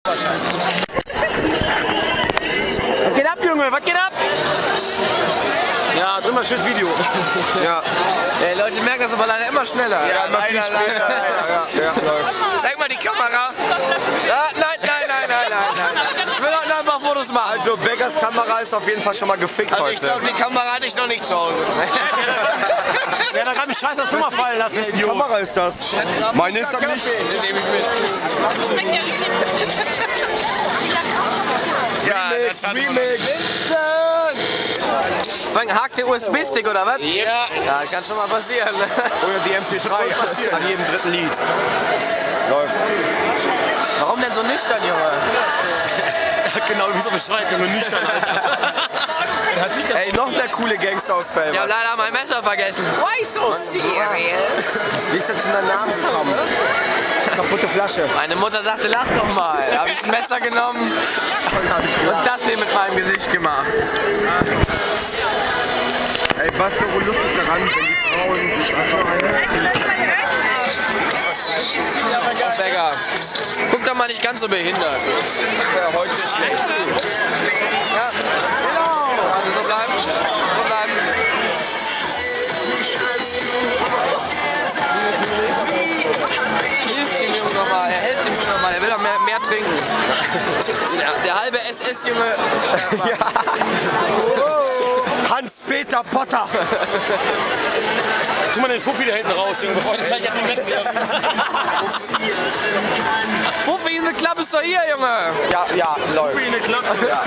Was geht ab, Junge? Was geht ab? Ja, ist immer schönes Video. Ja. Ey, Leute merken das aber leider immer schneller. Ja, immer viel später. Ja, läuft. Zeig mal die Kamera. Ja, nein. Ich will heute noch ein paar Fotos machen. Also Beggars Kamera ist auf jeden Fall schon mal gefickt Also heute. ich glaube, die Kamera hatte ich noch nicht zu Hause. Ja, da kann einen Scheiß das Nummer fallen lassen. Die Kamera ist das. Meine ist das nicht. Den nehme ich mit. Ja, Remix. Hakt der USB-Stick oder was? Ja. Ja, kann schon mal passieren. Oder die MP3 an jedem dritten Lied. Läuft. Warum denn so nüchtern, Junge? Genau, wie so Bescheid, Junge, nüchtern, Alter. Ey, noch mehr coole Gangster aus Ich hab Felbert. leider mein Messer vergessen. Why so serious? Wie ist denn zu deinem Namen gekommen? Kaputte Flasche. Meine Mutter sagte, lach doch mal. Da habe ich ein Messer genommen und das hier mit meinem Gesicht gemacht. Ey, was doch wohl lustig daran, wenn die Frauen sich einfach Beggar. Guck doch mal nicht ganz so behindert. wäre heute schlecht. Ja. Also so bleiben. So bleiben. Hilft dem Jungen nochmal. Er hilft dem Jungen nochmal. Er will doch mehr trinken. Der halbe SS-Junge. Hans-Peter Potter. Tu mal den Fuffi da hinten raus, Junge, bevor du gleich auf den Messen wirst. Fuffi, eine Klappe ist doch hier, Junge. Ja, läuft. Fuffi in der Klappe. Ja.